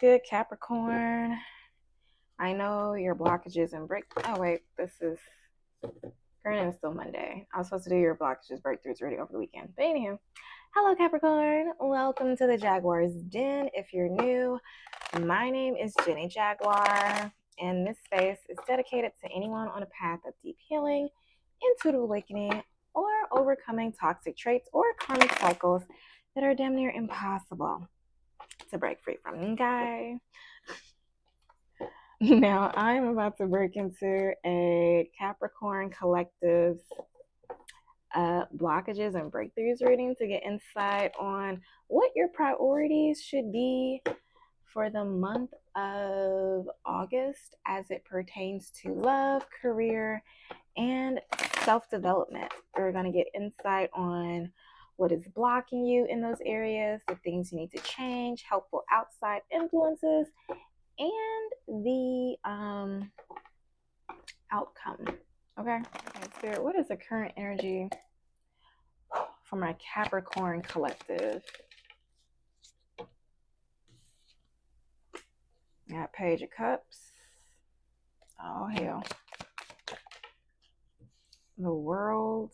Good Capricorn. I know your blockages and break. Oh wait, this is current is still Monday. I was supposed to do your blockages breakthroughs already over the weekend. But anywho, hello Capricorn. Welcome to the Jaguar's Den. If you're new, my name is Jenny Jaguar, and this space is dedicated to anyone on a path of deep healing, intuitive awakening, or overcoming toxic traits or karmic cycles that are damn near impossible to break free from. Okay. Now I'm about to break into a Capricorn collective's blockages and breakthroughs reading to get insight on what your priorities should be for the month of August as it pertains to love, career, and self-development. We're going to get insight on what is blocking you in those areas, the things you need to change, helpful outside influences, and the outcome. Okay, Spirit, what is the current energy for my Capricorn collective? Got Page of Cups. Oh hell. The World.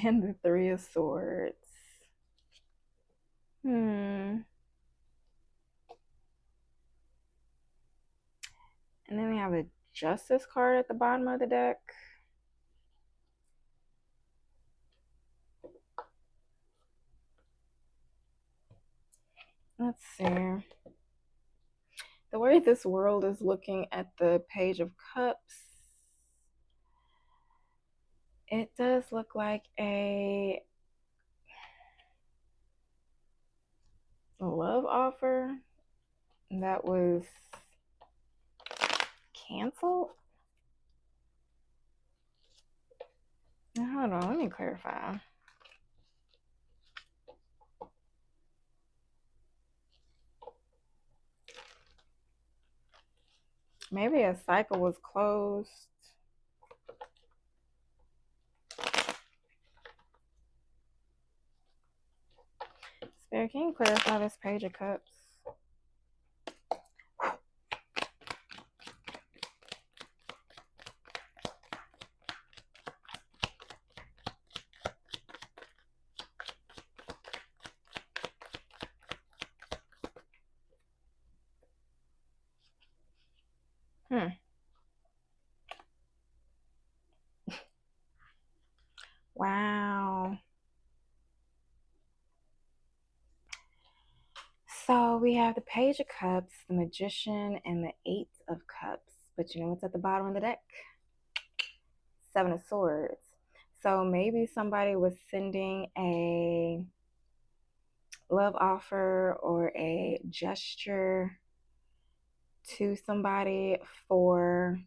And the Three of Swords. And then we have a Justice card at the bottom of the deck. Let's see. The way this world is looking at the Page of Cups, it does look like a love offer that was canceled. Now, hold on, let me clarify. Maybe a cycle was closed. Spirit, can you clarify this Page of Cups? Wow. So we have the Page of Cups, the Magician, and the Eight of Cups. But you know what's at the bottom of the deck? Seven of Swords. So maybe somebody was sending a love offer or a gesture to somebody for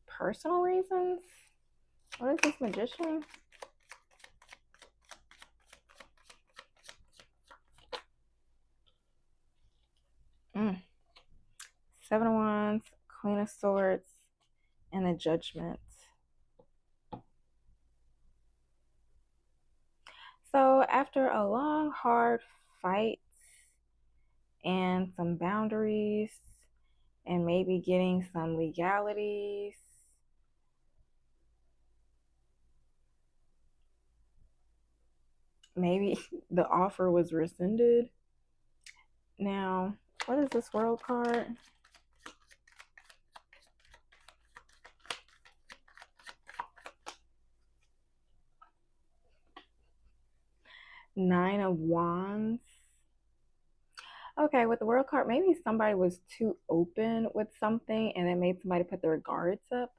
personal reasons. What is this Magician? Seven of Wands, Queen of Swords, and the Judgment. So after a long, hard fight and some boundaries and maybe getting some legalities, maybe the offer was rescinded. Now, what is this World card? Nine of Wands. Okay, with the World card, maybe somebody was too open with something and it made somebody put their guards up.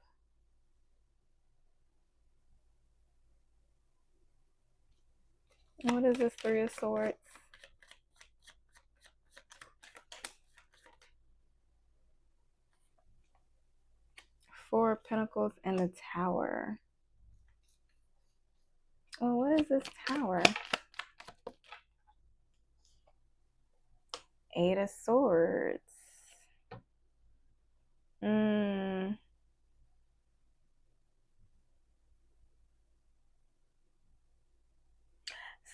What is this Three of Swords? Four of Pentacles and the Tower. Well, what is this Tower? Eight of Swords.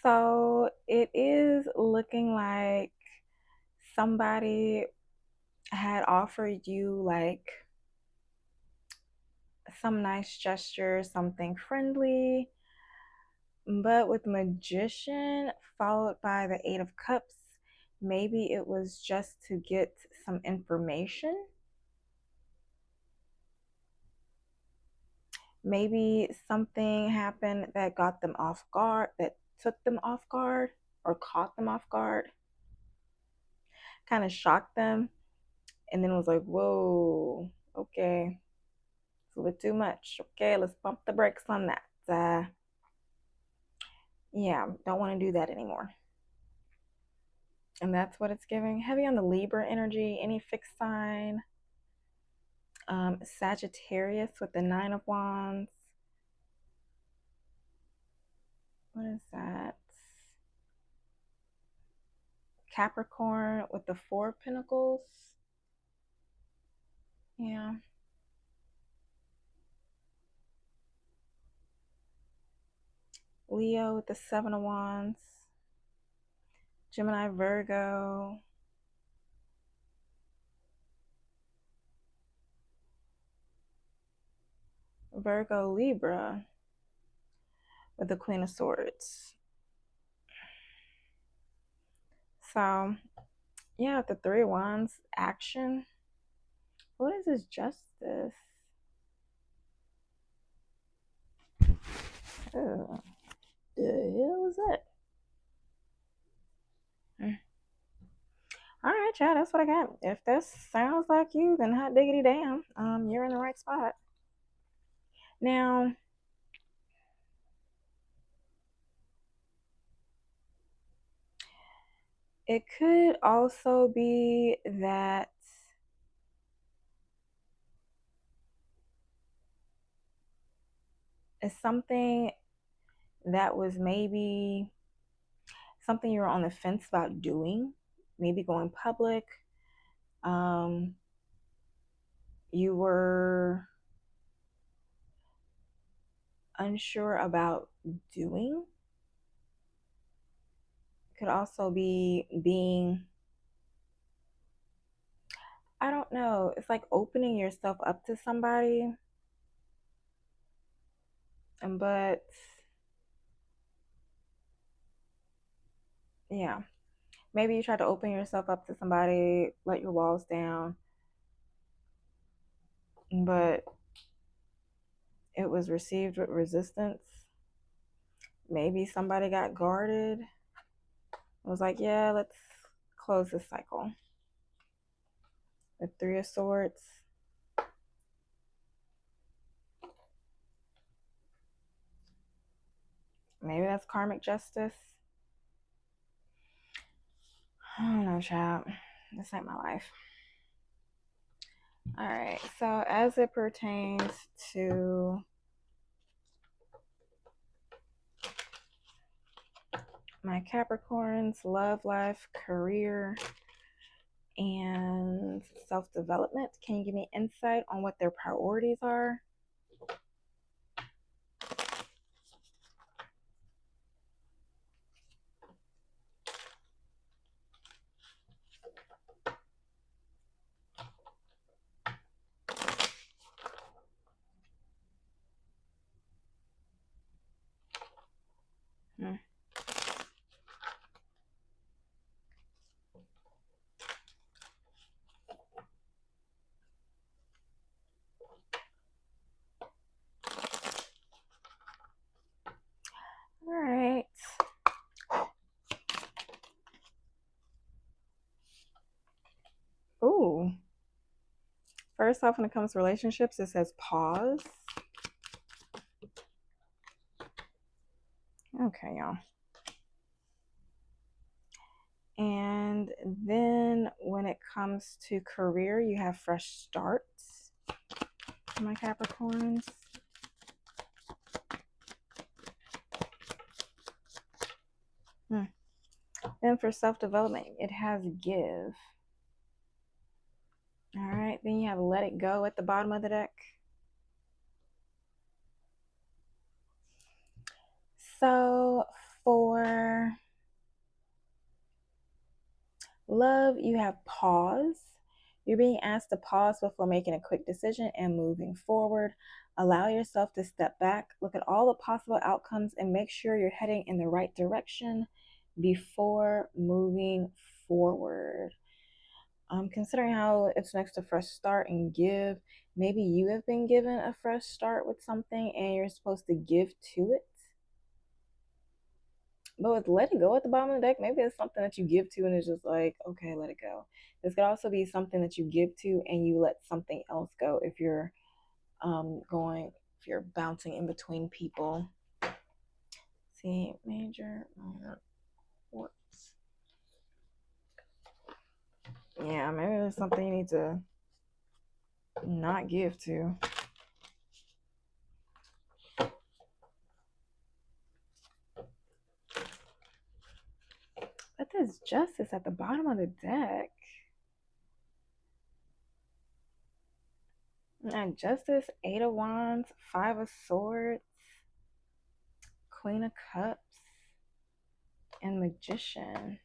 So it is looking like somebody had offered you like some nice gesture, something friendly, but with Magician followed by the Eight of Cups, maybe it was just to get some information. Maybe something happened that got them off guard, that took them off guard or caught them off guard, kind of shocked them, and then it was like, whoa, okay, it's a bit too much. Okay, let's bump the brakes on that. Yeah, don't want to do that anymore. And that's what it's giving. Heavy on the Libra energy, any fixed sign. Sagittarius with the Nine of Wands. What is that? Capricorn with the Four of Pentacles. Yeah. Leo with the Seven of Wands. Gemini, Virgo. Virgo, Libra with the Queen of Swords. So, yeah, with the Three of Wands, action. What is this justice? Oh, the hell is that? All right, child, that's what I got. If this sounds like you, then hot diggity damn, you're in the right spot. Now, it could also be that it's something that was maybe something you were on the fence about doing, maybe going public. You were unsure about doing. Could also be being, I don't know, it's like opening yourself up to somebody, but yeah, maybe you tried to open yourself up to somebody, let your walls down, but it was received with resistance. Maybe somebody got guarded. It was like, yeah, let's close this cycle. The Three of Swords. Maybe that's karmic justice. I don't know, child. This ain't my life. All right. So as it pertains to my Capricorns, love life, career, and self-development, can you give me insight on what their priorities are? All right. Ooh. First off, when it comes to relationships, it says pause. Okay, y'all. And then when it comes to career, you have fresh starts, my Capricorns. Then for self-development, it has give. All right, then you have let it go at the bottom of the deck. So for For love, you have pause. You're being asked to pause before making a quick decision and moving forward. Allow yourself to step back, look at all the possible outcomes, and make sure you're heading in the right direction before moving forward. Considering how it's next to fresh start and give, maybe you have been given a fresh start with something and you're supposed to give to it. But with let it go at the bottom of the deck, maybe it's something that you give to and it's just like, okay, let it go. This could also be something that you give to and you let something else go if you're if you're bouncing in between people. See, major, minor, quartz. Yeah, maybe there's something you need to not give to. But there's justice at the bottom of the deck. And justice, 8 of wands, 5 of swords, queen of cups, and magician.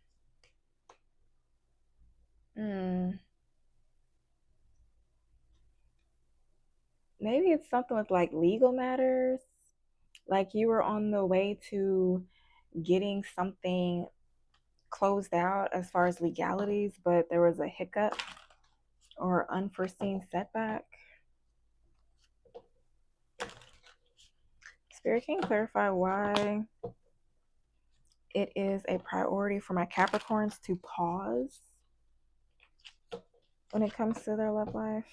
Maybe it's something with like legal matters. Like you were on the way to getting something closed out as far as legalities, but there was a hiccup or unforeseen setback. Spirit, can you clarify why it is a priority for my Capricorns to pause when it comes to their love life?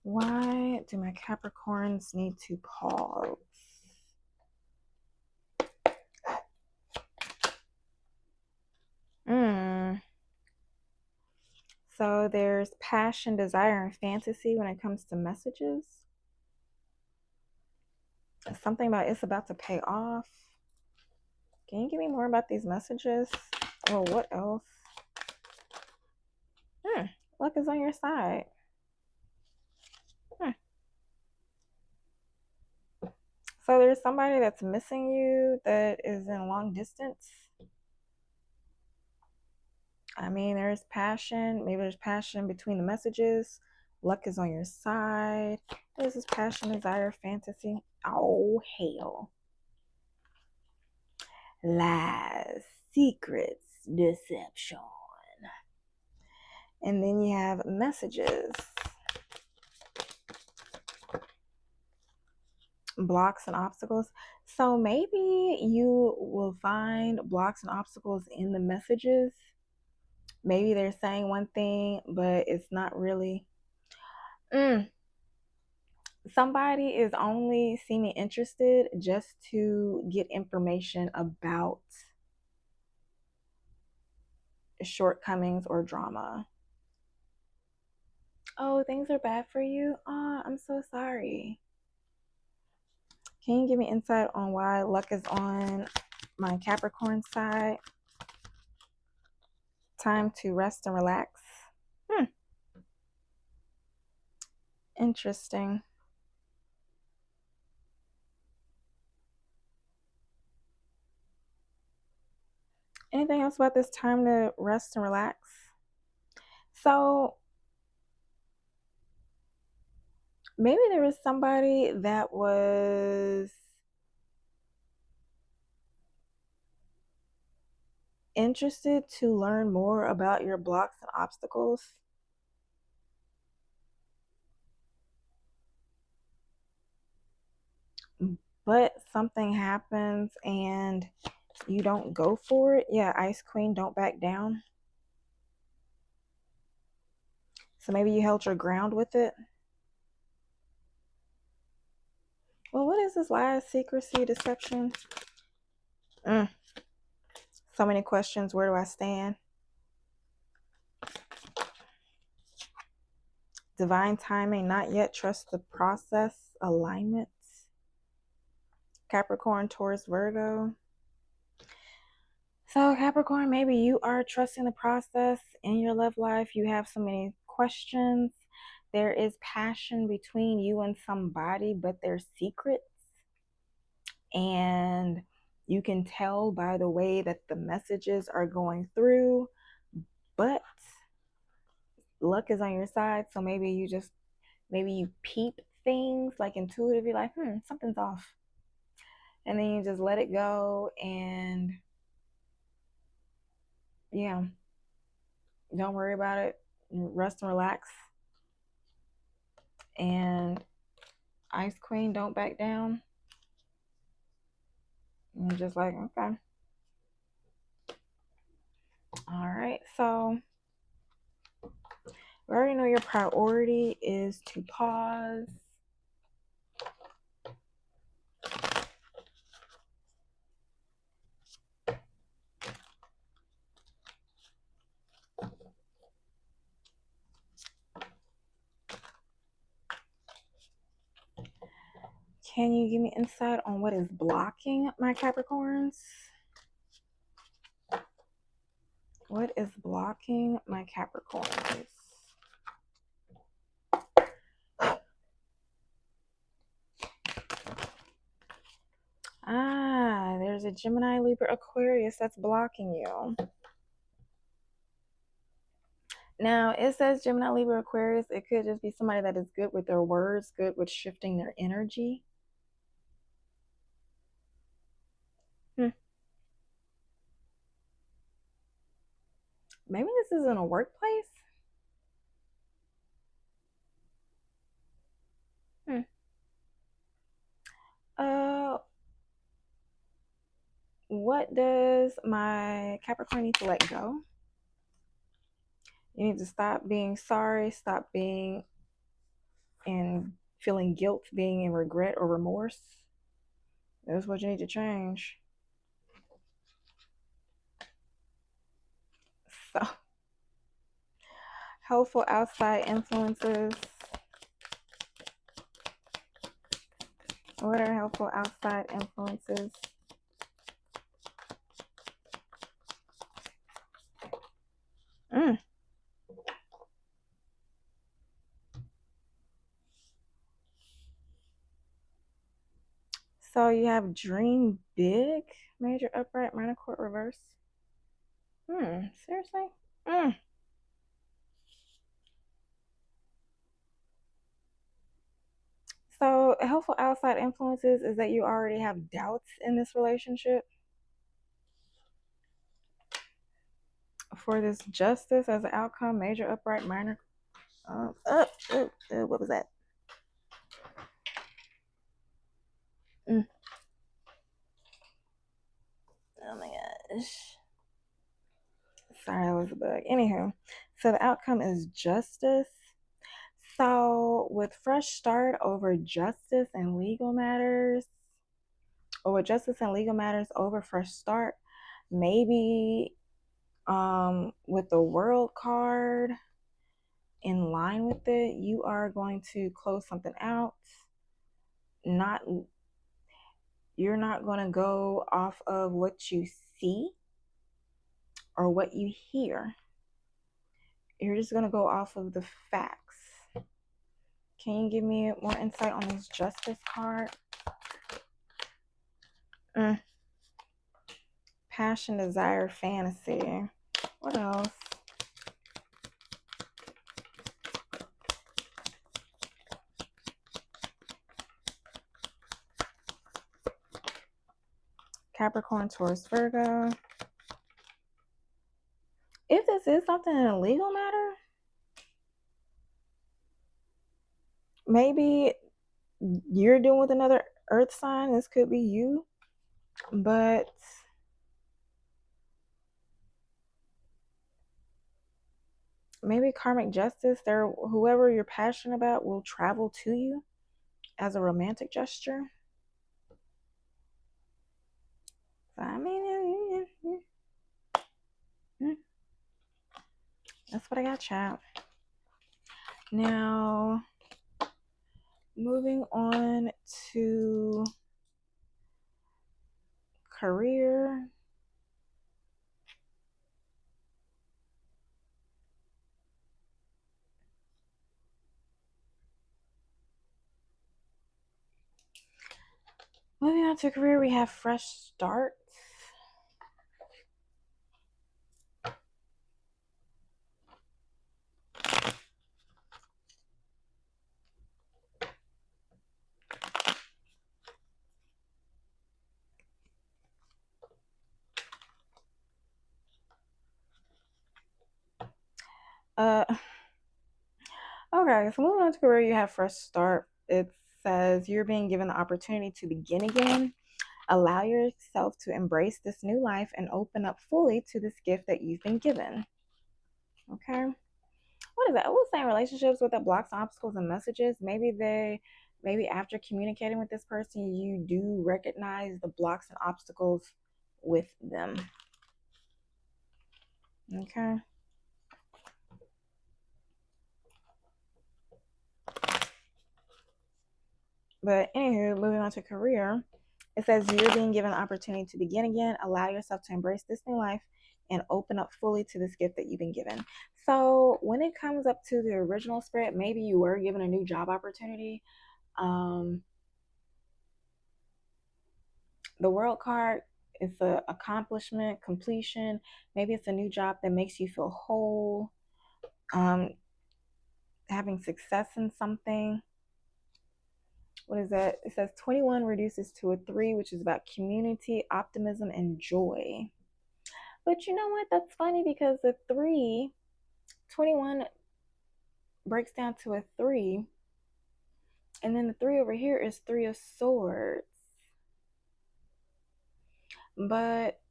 Why do my Capricorns need to pause? So there's passion, desire, and fantasy when it comes to messages. Something about it's about to pay off. Can you give me more about these messages? Or what else? Luck is on your side. So there's somebody that's missing you that is in long distance. I mean, there's passion. Maybe there's passion between the messages. Luck is on your side. This is passion, desire, fantasy. Oh, hell. Lies, secrets, deception. And then you have messages. Blocks and obstacles. So maybe you will find blocks and obstacles in the messages. Maybe they're saying one thing, but it's not really. Somebody is only seeming interested just to get information about shortcomings or drama. Oh, things are bad for you? Oh, I'm so sorry. Can you give me insight on why luck is on my Capricorn side? Time to rest and relax. Interesting. Anything else about this time to rest and relax? So maybe there was somebody that was interested to learn more about your blocks and obstacles. But something happens and you don't go for it. Yeah, Ice Queen, don't back down. So maybe you held your ground with it. Well, what is this lies, secrecy, deception? So many questions. Where do I stand? Divine timing, not yet. Trust the process. Alignment. Capricorn, Taurus, Virgo. So Capricorn, maybe you are trusting the process in your love life. You have so many questions. There is passion between you and somebody, but they're secrets. And you can tell by the way that the messages are going through, but luck is on your side. So maybe you peep things like intuitively, like, something's off. And then you just let it go, and yeah, don't worry about it. Rest and relax. And Ice Queen, don't back down. And just like, okay. All right. So we already know your priority is to pause. Can you give me insight on what is blocking my Capricorns? What is blocking my Capricorns? There's a Gemini, Libra, Aquarius that's blocking you. Now, it says Gemini, Libra, Aquarius. It could just be somebody that is good with their words, good with shifting their energy. Maybe this is in a workplace. What does my Capricorn need to let go? You need to stop being sorry, stop being and feeling guilt, being in regret or remorse. That's what you need to change. So, helpful outside influences. What are helpful outside influences? So you have dream big, major upright, minor court reverse. Seriously? So helpful outside influences is that you already have doubts in this relationship. For this justice as an outcome, major upright, minor. What was that? Oh my gosh. Sorry, that was a bug. Anywho, so the outcome is justice. So with fresh start over justice and legal matters, or with justice and legal matters over fresh start, maybe with the world card in line with it, you are going to close something out. You're not going to go off of what you see or what you hear. You're just going to go off of the facts. Can you give me more insight on this justice card? Passion, desire, fantasy. What else? Capricorn, Taurus, Virgo. If this is something in a legal matter, maybe you're dealing with another earth sign. This could be you. But maybe karmic justice, whoever you're passionate about will travel to you as a romantic gesture. I mean, that's what I got, chat. Now, moving on to career. Moving on to career, we have fresh starts. Okay, so moving on to career, you have fresh start. It says you're being given the opportunity to begin again. Allow yourself to embrace this new life and open up fully to this gift that you've been given. Okay. What is that? I was saying relationships with the blocks, obstacles, and messages. Maybe after communicating with this person, you do recognize the blocks and obstacles with them. Okay. But anywho, moving on to career, it says you're being given the opportunity to begin again. Allow yourself to embrace this new life and open up fully to this gift that you've been given. So when it comes up to the original spread, maybe you were given a new job opportunity. The world card is a accomplishment, completion. Maybe it's a new job that makes you feel whole. Having success in something. What is that? It says 21 reduces to a 3, which is about community, optimism, and joy. But you know what? That's funny because the 21 breaks down to a 3. And then the 3 over here is 3 of swords. But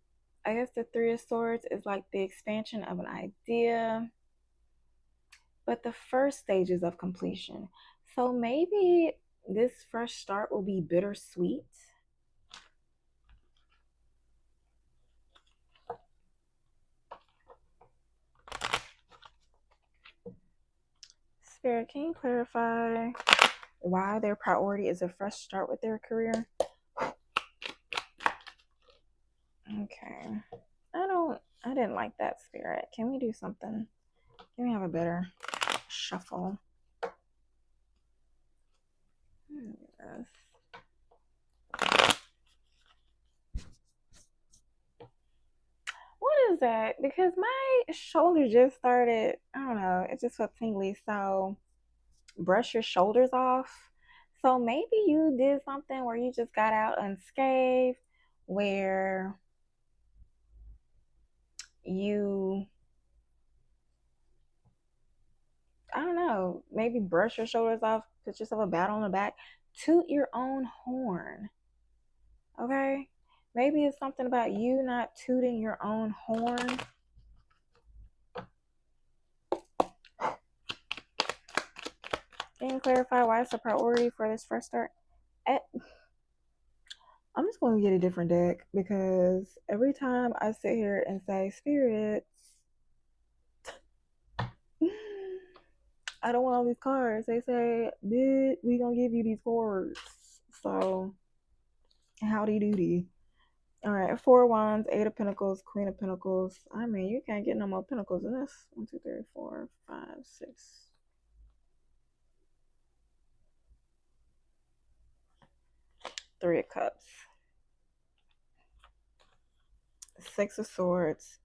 I guess the 3 of swords is like the expansion of an idea. But the first stages of completion. So maybe this fresh start will be bittersweet. Spirit, can you clarify why their priority is a fresh start with their career? Okay. I didn't like that, Spirit. Can we do something? Can we have a better shuffle? Yes. What is that? Because my shoulder just started, I don't know, it just felt tingly. So brush your shoulders off. So maybe you did something where you just got out unscathed, where you, I don't know, maybe brush your shoulders off, put yourself a bat on the back, toot your own horn. Okay? Maybe it's something about you not tooting your own horn. Can you clarify why it's a priority for this fresh start? I'm just going to get a different deck because every time I sit here and say spirits, I don't want all these cards. They say, "Bitch, we gonna give you these cards." So, howdy doody. All right, 4 of Wands, 8 of Pentacles, Queen of Pentacles. I mean, you can't get no more Pentacles than this. 1, 2, 3, 4, 5, 6. Three of Cups, 6 of Swords,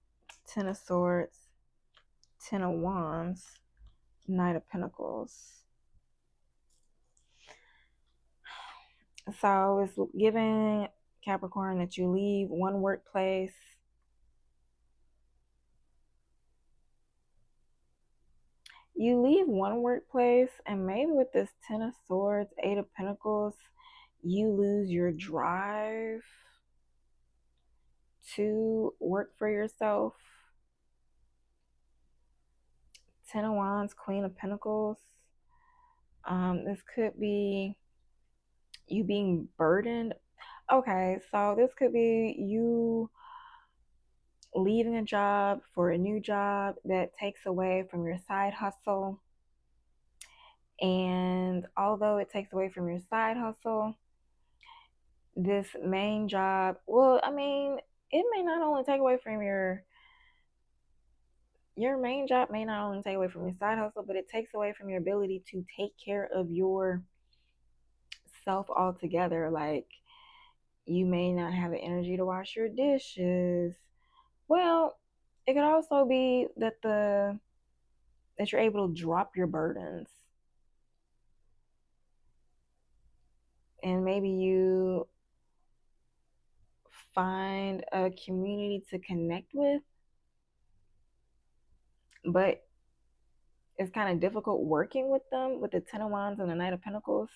10 of Swords, 10 of Wands, Knight of Pentacles. So it's giving Capricorn that you leave one workplace. You leave one workplace, and maybe with this 10 of Swords, 8 of Pentacles, you lose your drive to work for yourself. 10 of Wands, Queen of Pentacles. This could be you being burdened. Okay, so this could be you leaving a job for a new job that takes away from your side hustle. And although it takes away from your side hustle, this main job, well, I mean, it may not only take away from your main job may not only take away from your side hustle, but it takes away from your ability to take care of yourself altogether. Like, you may not have the energy to wash your dishes. Well, it could also be that you're able to drop your burdens, and maybe you find a community to connect with, but it's kind of difficult working with them with the Ten of Wands and the Knight of Pentacles.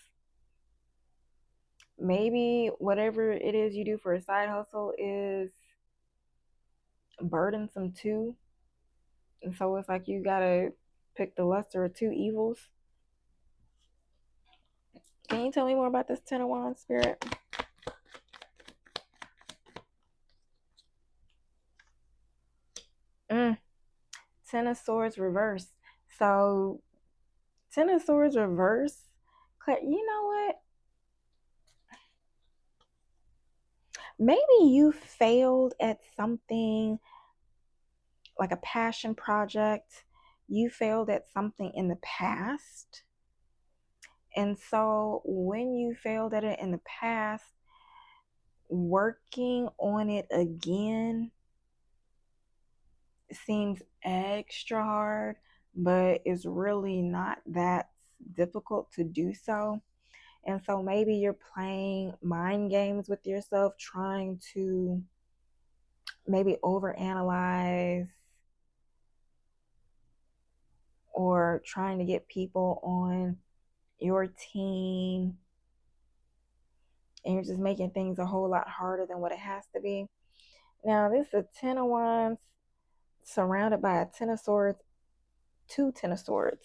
Maybe whatever it is you do for a side hustle is burdensome too. And so it's like you gotta pick the lesser of two evils. Can you tell me more about this Ten of Wands, Spirit? Ten of Swords reverse. So Ten of Swords reverse. You know what? Maybe you failed at something like a passion project. You failed at something in the past. And so when you failed at it in the past, working on it again seems extra hard, but it's really not that difficult to do so. And so maybe you're playing mind games with yourself, trying to maybe overanalyze or trying to get people on your team, and you're just making things a whole lot harder than what it has to be. Now, this is a Ten of Wands surrounded by a Ten of Swords, two Ten of Swords.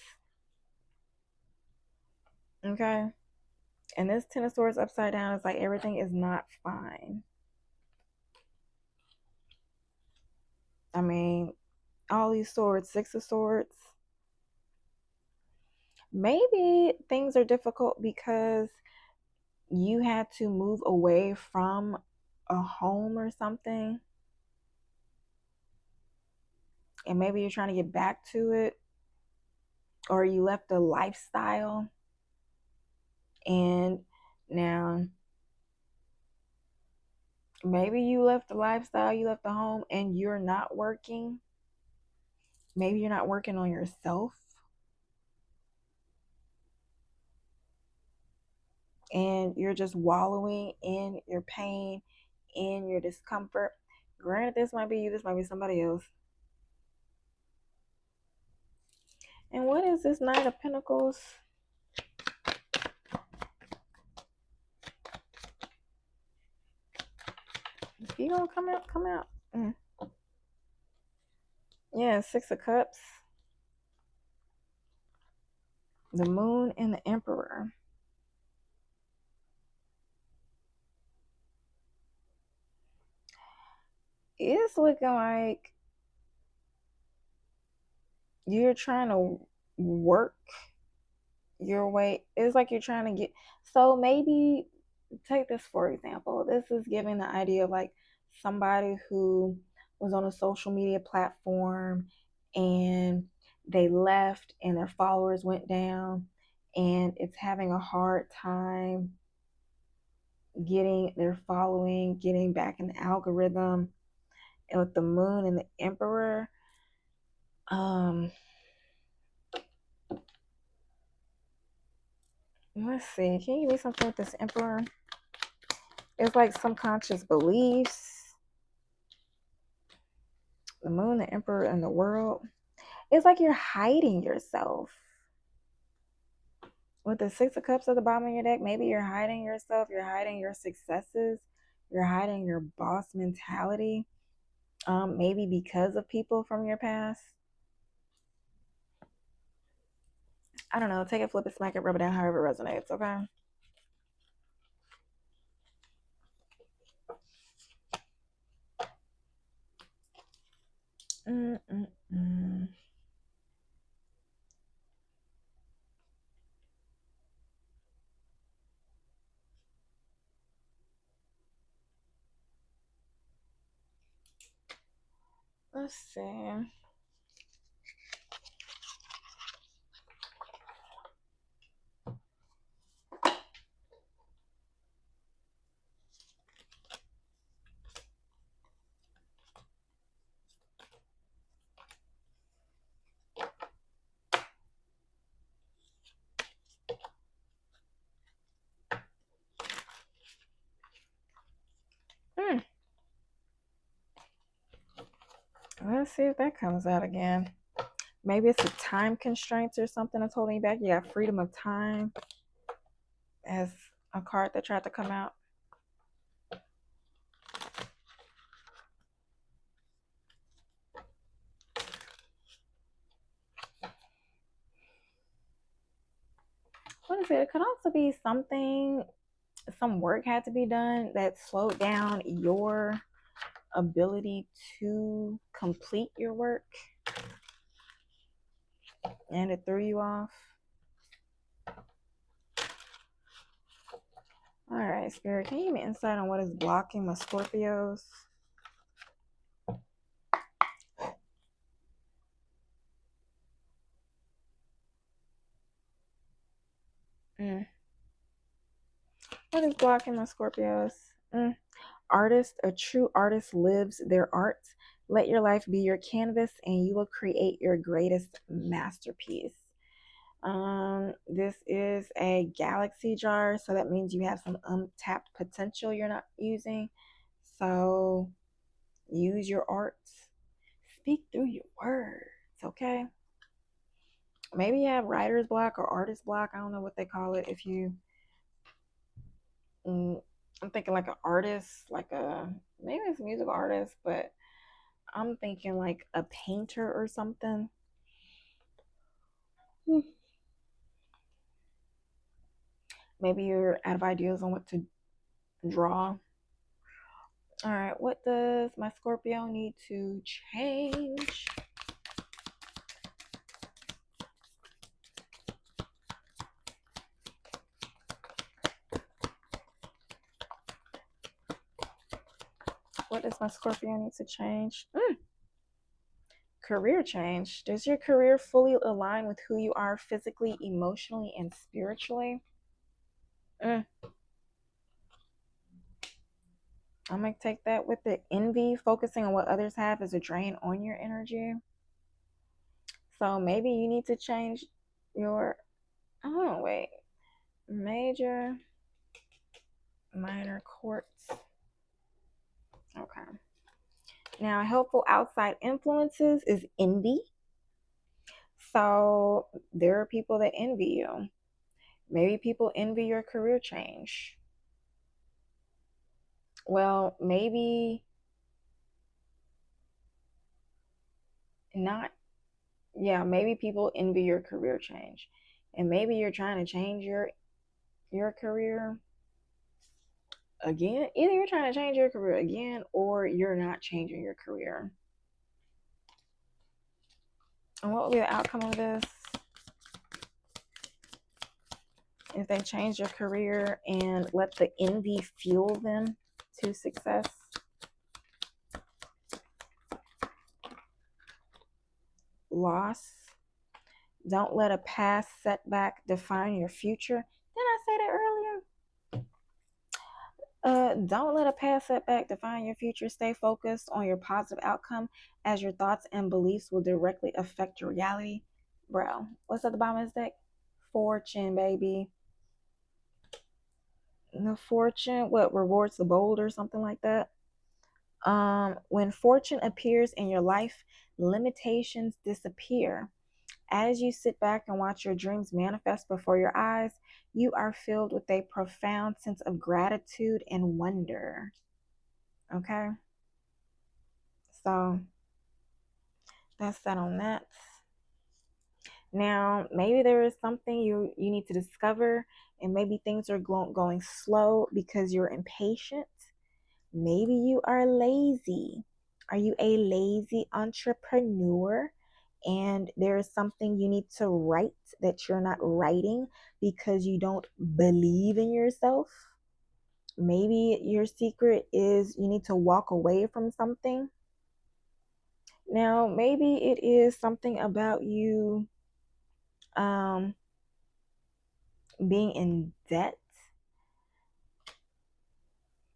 Okay? And this Ten of Swords upside down is like everything is not fine. I mean, all these swords, Six of Swords. Maybe things are difficult because you had to move away from a home or something. And maybe you're trying to get back to it. Or you left a lifestyle. And now maybe you left the lifestyle, you left the home, and you're not working. Maybe you're not working on yourself. And you're just wallowing in your pain, in your discomfort. Granted, this might be you, this might be somebody else. And what is this Knight of Pentacles? If you gonna come out, come out. Yeah, Six of Cups. The Moon and the Emperor. It's looking like you're trying to work your way. It's like you're trying to get. So maybe take this for example. This is giving the idea of like somebody who was on a social media platform and they left and their followers went down, and it's having a hard time getting their following, getting back in the algorithm. And with the Moon and the Emperor, let's see, can you give me something with this Emperor? It's like subconscious beliefs. The Moon, the Emperor, and the World. It's like you're hiding yourself. With the Six of Cups at the bottom of your deck, maybe you're hiding yourself, you're hiding your successes, you're hiding your boss mentality, maybe because of people from your past. I don't know. Take it, flip it, smack it, rub it down, however it resonates, okay? Let's see. Let's see if that comes out again. Maybe it's a time constraints or something that's holding you back. You got freedom of time as a card that tried to come out. What is it? It could also be something, some work had to be done that slowed down your ability to complete your work and it threw you off. All right, Spirit, can you give me insight on what is blocking my Scorpios? What is blocking my Scorpios? Artist, a true artist lives their art. Let your life be your canvas and you will create your greatest masterpiece. This is a galaxy jar, so that means you have some untapped potential you're not using. So use your art. Speak through your words, okay? Maybe you have writer's block or artist block. I don't know what they call it. If you, I'm thinking like an artist, like a, maybe it's a musical artist, but I'm thinking like a painter or something. Maybe you're out of ideas on what to draw. All right, what does my Scorpio need to change? What does my Scorpio need to change? Career change. Does your career fully align with who you are physically, emotionally, and spiritually? I'm going to take that with the envy. Focusing on what others have is a drain on your energy. So maybe you need to change your, oh, wait. Major, minor quartz. Okay. Now, helpful outside influences is envy. So there are people that envy you. Maybe people envy your career change. Well, maybe not. Yeah, maybe people envy your career change. And maybe you're trying to change your career again. Either you're trying to change your career again or you're not changing your career. And what will be the outcome of this? If they change their career and let the envy fuel them to success. Loss. Don't let a past setback define your future. Didn't I say that earlier? Don't let a past setback define your future. Stay focused on your positive outcome as your thoughts and beliefs will directly affect your reality. Bro, what's at the bottom of this deck? Fortune, baby. The fortune, what rewards the bold or something like that? When fortune appears in your life, limitations disappear. As you sit back and watch your dreams manifest before your eyes, you are filled with a profound sense of gratitude and wonder. Okay? So that's that on that. Now, maybe there is something you need to discover, and maybe things are going slow because you're impatient. Maybe you are lazy. Are you a lazy entrepreneur? And there is something you need to write that you're not writing because you don't believe in yourself. Maybe your secret is you need to walk away from something. Now, maybe it is something about you being in debt.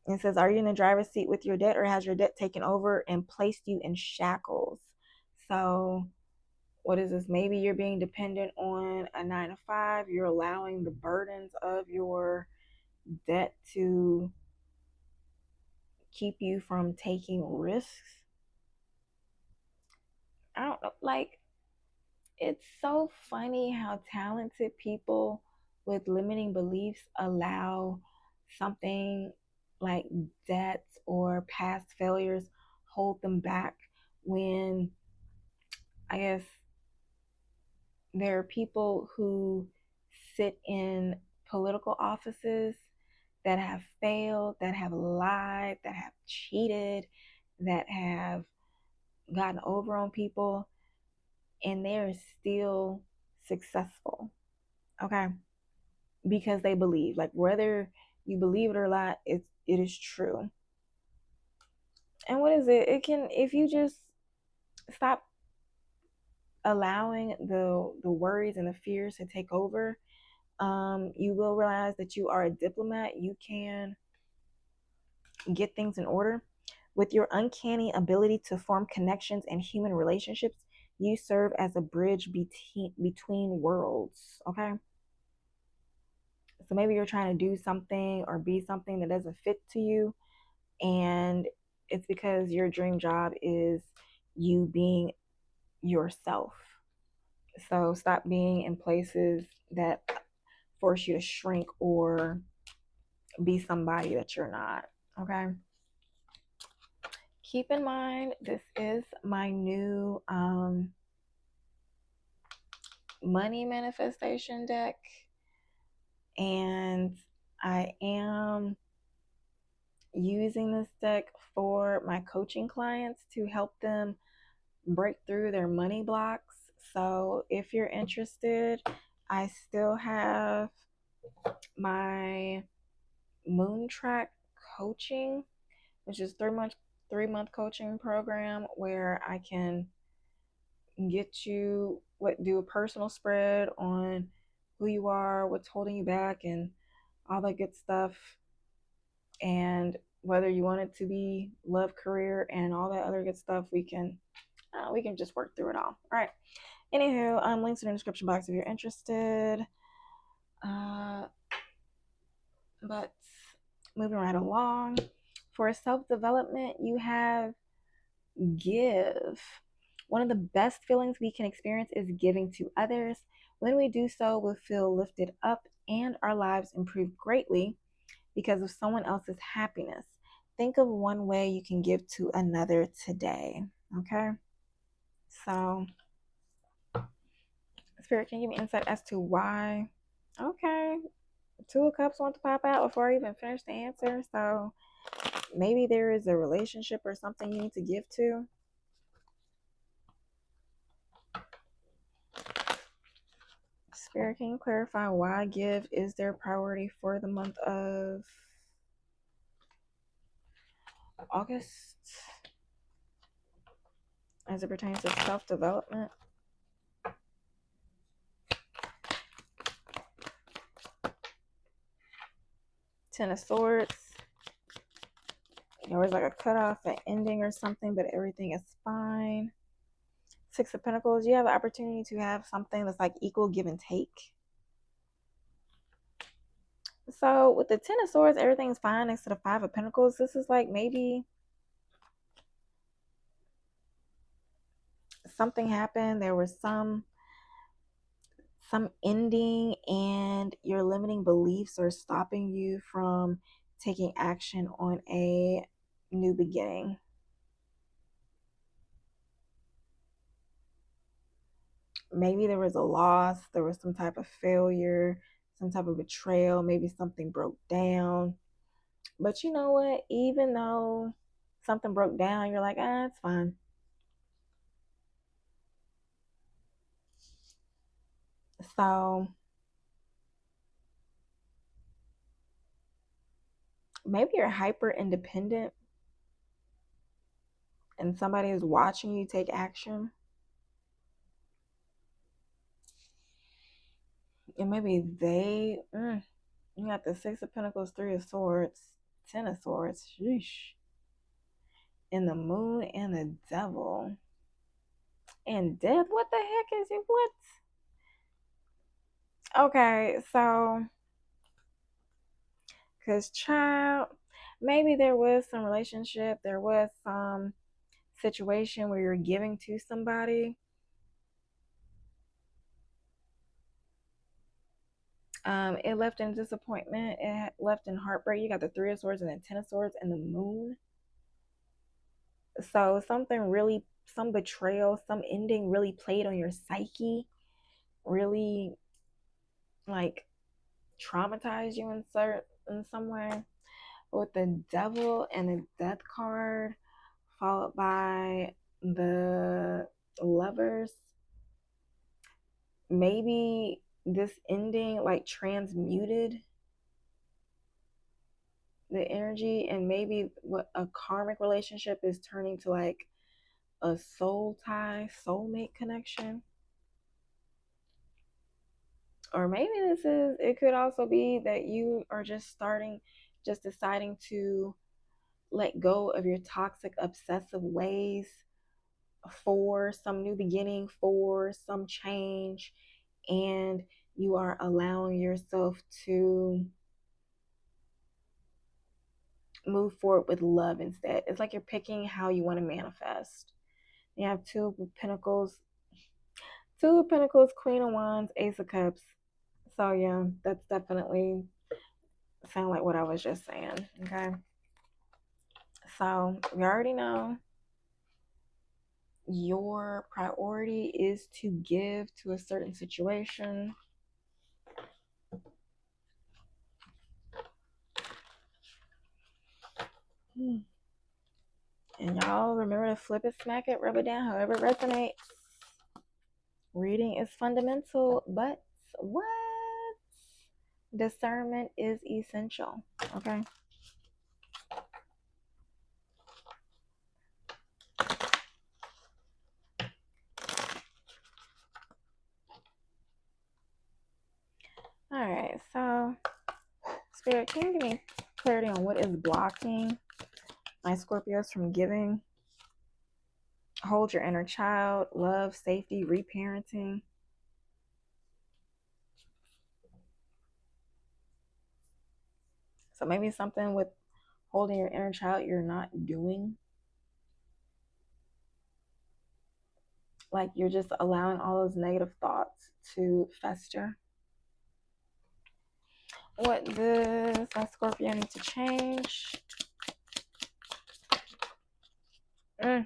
It says, are you in the driver's seat with your debt, or has your debt taken over and placed you in shackles? So, what is this? Maybe you're being dependent on a 9 to 5. You're allowing the burdens of your debt to keep you from taking risks. I don't know. Like, it's so funny how talented people with limiting beliefs allow something like debts or past failures hold them back, when I guess there are people who sit in political offices that have failed, that have lied, that have cheated, that have gotten over on people, and they're still successful. Okay. Because they believe. Like, whether you believe it or not, it is true. And what is it? It can, if you just stop allowing the worries and the fears to take over, you will realize that you are a diplomat. You can get things in order. With your uncanny ability to form connections and human relationships, you serve as a bridge between worlds. Okay. So maybe you're trying to do something or be something that doesn't fit to you, and it's because your dream job is you being yourself. So stop being in places that force you to shrink or be somebody that you're not. Okay. Keep in mind, this is my new money manifestation deck, and I am using this deck for my coaching clients to help them break through their money blocks. So if you're interested, I still have my moon track coaching, which is 3-month coaching program where I can get you do a personal spread on who you are, what's holding you back, and all that good stuff. And whether you want it to be love, career, and all that other good stuff, we can just work through it all. All right. Anywho, links in the description box if you're interested. But moving right along, for self-development, you have give. One of the best feelings we can experience is giving to others. When we do so, we'll feel lifted up and our lives improve greatly because of someone else's happiness. Think of one way you can give to another today. Okay. So, Spirit, can you give me insight as to why? Okay. 2 of Cups want to pop out before I even finish the answer. So, maybe there is a relationship or something you need to give to. Spirit, can you clarify why give is their priority for the month of August as it pertains to self-development? Ten of Swords. There was like a cutoff, an ending or something, but everything is fine. 6 of Pentacles. You have an opportunity to have something that's like equal give and take. So with the Ten of Swords, everything's fine next to the 5 of Pentacles. This is like maybe something happened. There was some ending, and your limiting beliefs are stopping you from taking action on a new beginning. Maybe there was a loss, there was some type of failure, some type of betrayal, maybe something broke down. But you know what? Even though something broke down, you're like, it's fine. So maybe you're hyper independent and somebody is watching you take action. And maybe they, you got the Six of Pentacles, Three of Swords, Ten of Swords, sheesh. And the Moon and the Devil. And Death, what the heck is it? What? Okay, so, because child, maybe there was some relationship, there was some situation where you're giving to somebody. It left in disappointment. It left in heartbreak. You got the Three of Swords and the Ten of Swords and the Moon. So something really, some betrayal, some ending really played on your psyche, really like traumatized you in some way. With the Devil and the Death card, followed by the Lovers. Maybe this ending like transmuted the energy, and maybe what a karmic relationship is turning to like a soul tie, soulmate connection. Or maybe it could also be that you are just deciding to let go of your toxic, obsessive ways for some new beginning, for some change, and you are allowing yourself to move forward with love instead. It's like you're picking how you want to manifest. You have Two of Pentacles, Queen of Wands, Ace of Cups. So yeah, that's definitely sound like what I was just saying. Okay. So we already know your priority is to give to a certain situation. And y'all remember to flip it, smack it, rub it down, however it resonates. Reading is fundamental, but what? Discernment is essential. Okay. All right. So, Spirit, can you give me clarity on what is blocking my Scorpios from giving? Hold your inner child, love, safety, reparenting. So maybe something with holding your inner child you're not doing. Like you're just allowing all those negative thoughts to fester. What does my Scorpio need to change? You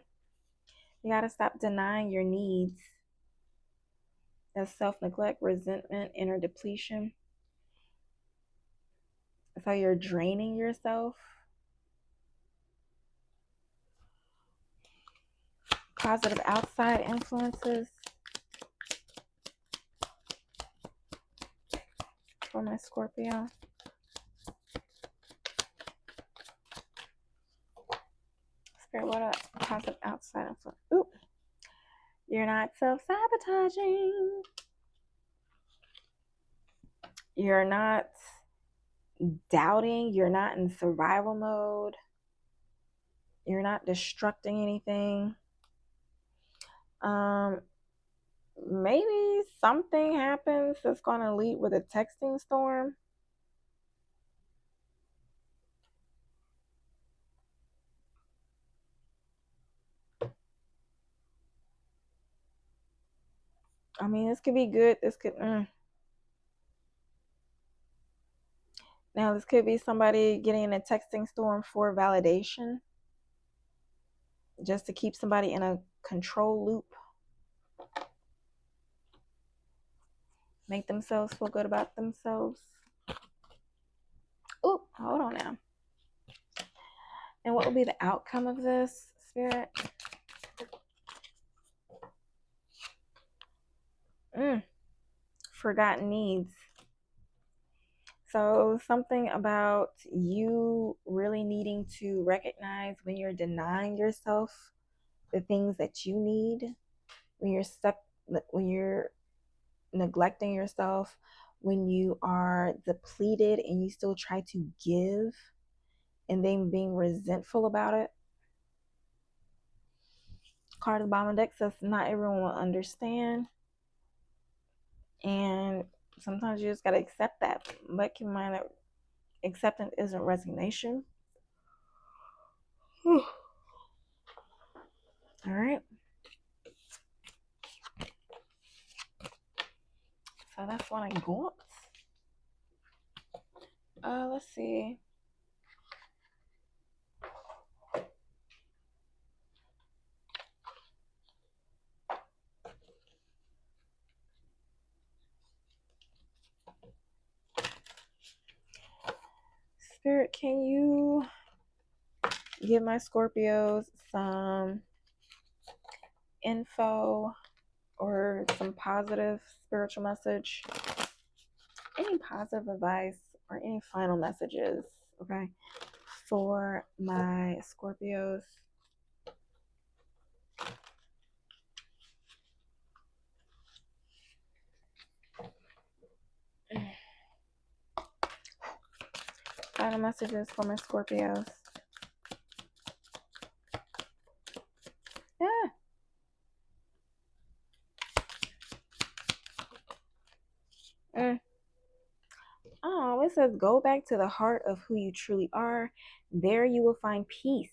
gotta stop denying your needs. That's self-neglect, resentment, inner depletion. So you're draining yourself. Positive outside influences for my Scorpio. Spirit, what a positive outside influence. Ooh. You're not self-sabotaging. You're not doubting. You're not in survival mode. You're not destructing anything. Maybe something happens that's going to lead with a texting storm. I mean, this could be good. This could... Now, this could be somebody getting in a texting storm for validation. Just to keep somebody in a control loop. Make themselves feel good about themselves. Oh, hold on now. And what will be the outcome of this, Spirit? Forgotten needs. So something about you really needing to recognize when you're denying yourself the things that you need, when you're stuck, when you're neglecting yourself, when you are depleted and you still try to give and then being resentful about it. Card of the bottom of the deck says not everyone will understand, and sometimes you just got to accept that. But keep in mind that acceptance isn't resignation. All right. So that's what I got. Let's see. Spirit, can you give my Scorpios some info or some positive spiritual message? Any positive advice or any final messages, okay, for my Scorpios? Final messages for my Scorpios. Yeah. Oh, it says go back to the heart of who you truly are. There you will find peace.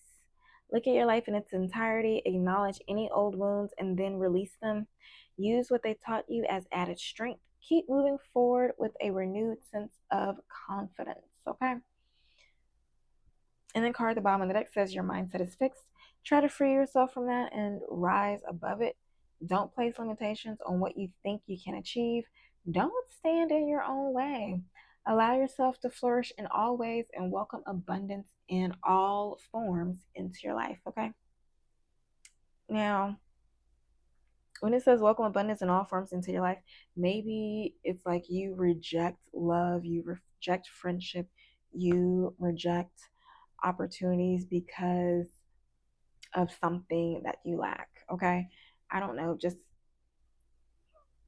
Look at your life in its entirety, acknowledge any old wounds, and then release them. Use what they taught you as added strength. Keep moving forward with a renewed sense of confidence, okay? And then card at the bottom of the deck says your mindset is fixed. Try to free yourself from that and rise above it. Don't place limitations on what you think you can achieve. Don't stand in your own way. Allow yourself to flourish in all ways and welcome abundance in all forms into your life, okay? Now, when it says welcome abundance in all forms into your life, maybe it's like you reject love, you reject friendship, you reject opportunities because of something that you lack, okay? I don't know, just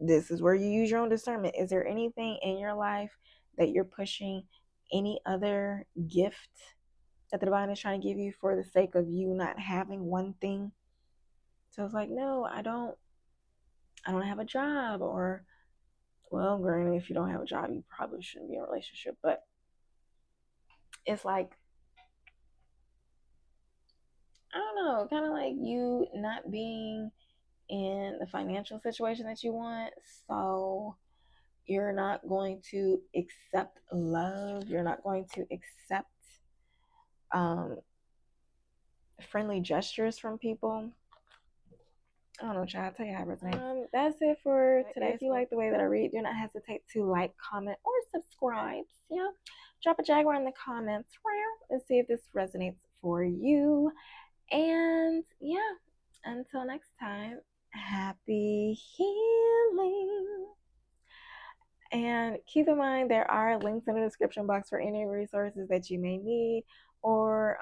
this is where you use your own discernment. Is there anything in your life that you're pushing any other gift that the divine is trying to give you for the sake of you not having one thing? So it's like, no, I don't have a job, or, well, granted, if you don't have a job, you probably shouldn't be in a relationship, but it's like, I don't know, kind of like you not being in the financial situation that you want. So you're not going to accept love. You're not going to accept friendly gestures from people. I don't know, child. I'll tell you how it resonates. That's it for today. If you like the way that I read, do not hesitate to like, comment, or subscribe. Yeah, drop a jaguar in the comments and see if this resonates for you. And yeah, until next time, happy healing. And keep in mind, there are links in the description box for any resources that you may need, or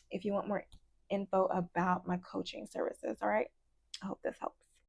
if you want more info about my coaching services. All right. I hope this helps.